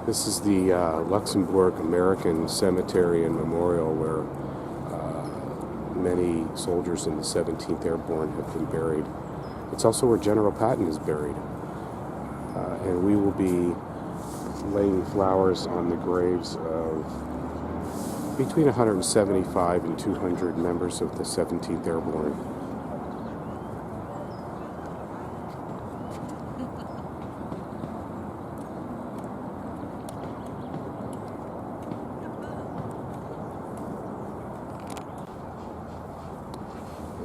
This is the Luxembourg American Cemetery and Memorial where many soldiers in the 17th Airborne have been buried. It's also where General Patton is buried. And we will be laying flowers on the graves of between 175 and 200 members of the 17th Airborne.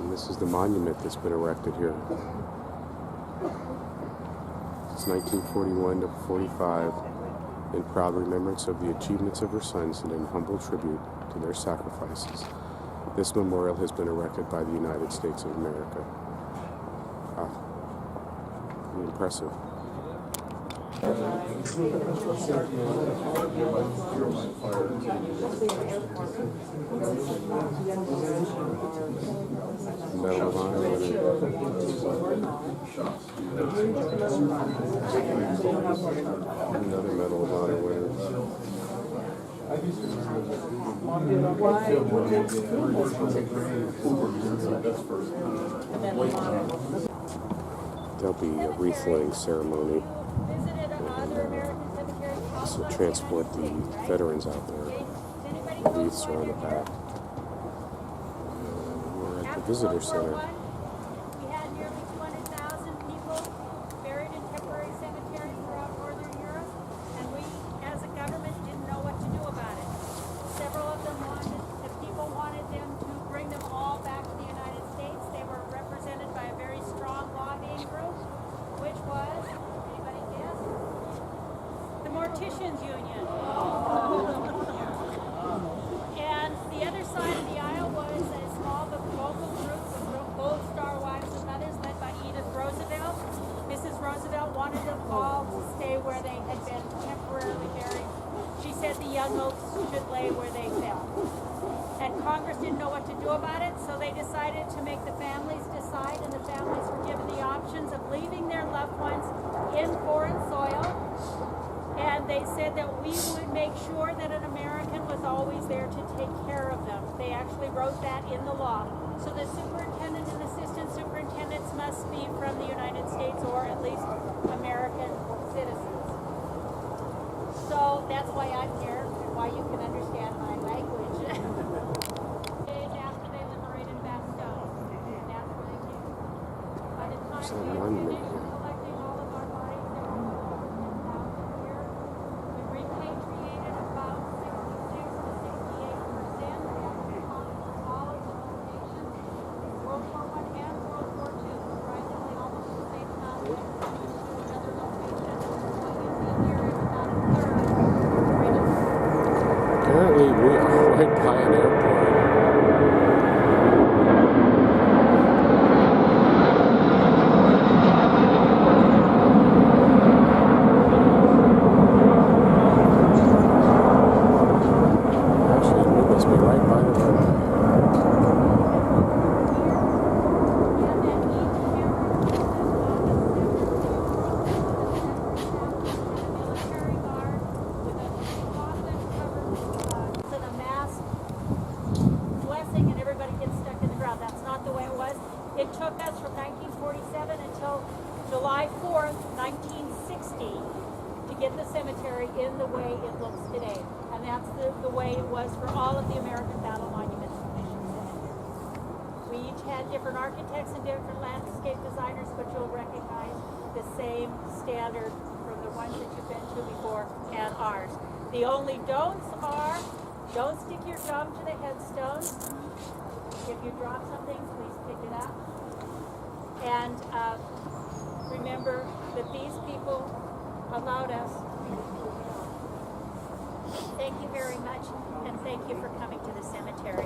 This is the monument that's been erected here. It's 1941 to 45, in proud remembrance of the achievements of her sons and in humble tribute to their sacrifices. This memorial has been erected by the United States of America. Pretty impressive. Medal of Honor winner. Another Medal of Honor winner. There'll be a wreath-laying ceremony. This will transport the veterans out there. The wreaths are on the back. We're at the visitor center. We had nearly 200,000 people buried in temporary cemeteries throughout Northern Europe, and we, as a government, didn't know what to do about it. Several of them wanted them to bring them all back to the United States. They were represented by a very strong lobbying group, which was, anybody guess? The Morticians Union. And the other side of the aisle was a small but vocal group of Gold Star wives and mothers led by Edith Roosevelt. Mrs. Roosevelt wanted them all to stay where they had been temporarily buried. She said the young oaks should lay where they fell. And Congress didn't know what to do about it, so they decided to make the families decide, and the families were given the options of leaving their loved ones in foreign soil. And they said that we would make sure that an American was always there to take care of them. They actually wrote that in the law. So the superintendent and assistant superintendents must be from the United States or at least American citizens. So that's why I'm here and why you can understand my language. After they liberated Bastogne. And that's where they came. By the time we finished collecting all of our bodies, there were over 10,000 here. We repatriated about 66 to 68%. We actually conquered all of the locations. World War I and World War II, surprisingly almost the same time. To another location. So you see here is about a third. Apparently we are right by an airport. Actually, we must be right by the runway. It took us from 1947 until July 4th, 1960 to get the cemetery in the way it looks today. And that's the way it was for all of the American Battle Monuments Commission cemeteries. We each had different architects and different landscape designers, but you'll recognize the same standard from the ones that you've been to before and ours. The only don'ts are, don't stick your thumb to the headstones. If you drop something, please pick it up. And remember that these people allowed us. Thank you very much, and thank you for coming to the cemetery.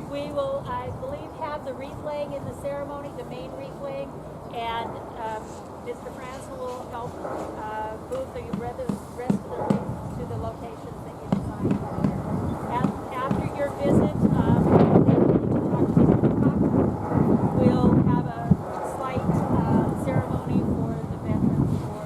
We will, I believe, have the wreath laying in the ceremony, the main wreath laying, and Mr. Franzel will help move the rest of the wreath to the locations that you designed. After your visit, we'll have a slight ceremony for the veterans for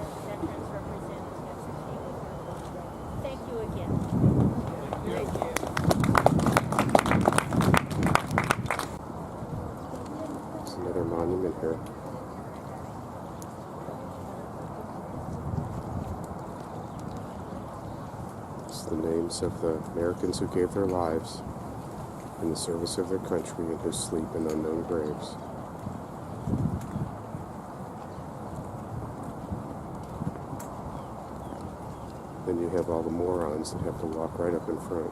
graves the names of the Americans who gave their lives in the service of their country and who sleep in unknown graves. Then you have all the morons that have to walk right up in front.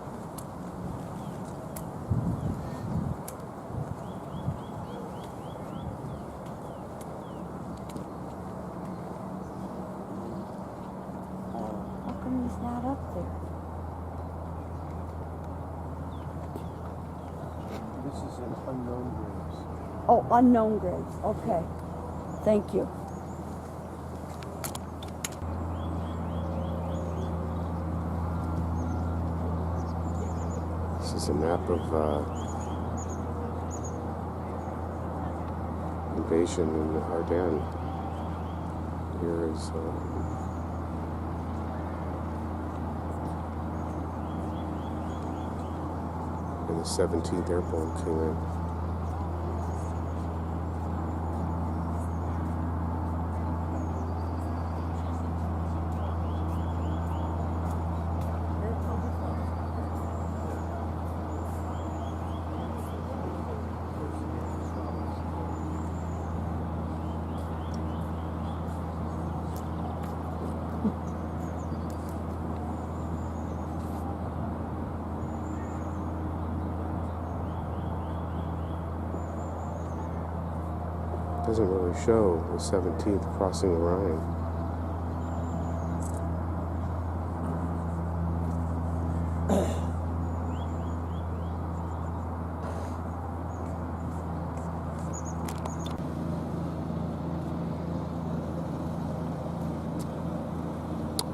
How come he's not up there? This is an unknown graves. Oh, unknown graves. Okay. Thank you. This is a map of invasion in the Ardennes. Here is when the 17th Airborne came in. Doesn't really show the 17th crossing the Rhine.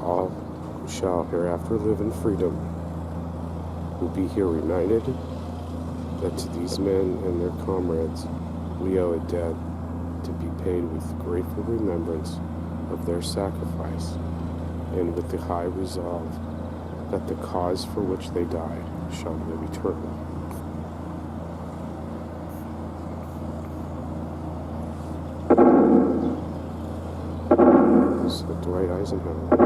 All who shall hereafter live in freedom will be here reminded that to these men and their comrades we owe a debt to be paid with grateful remembrance of their sacrifice and with the high resolve that the cause for which they died shall live eternally. This is Dwight Eisenhower.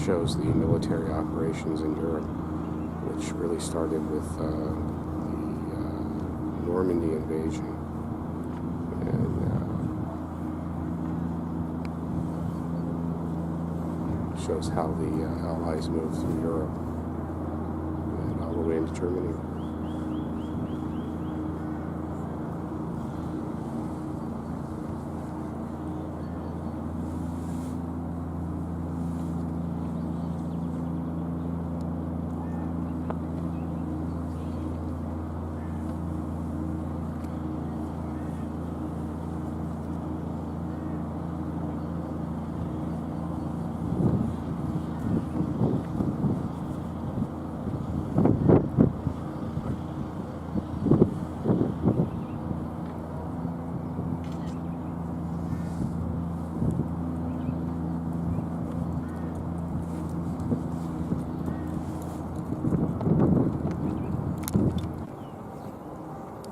Shows the military operations in Europe, which really started with the Normandy invasion, and shows how the Allies moved through Europe and all the way into Germany.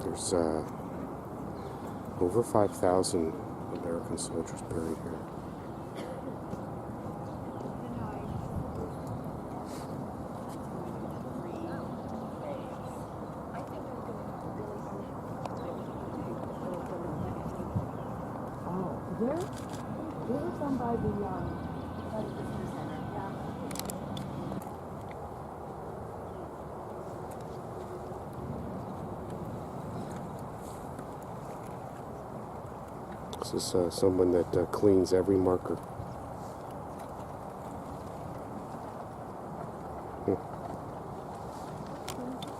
There's over 5,000 American soldiers buried here. There's some by the visitor center. Yeah. This is someone that cleans every marker.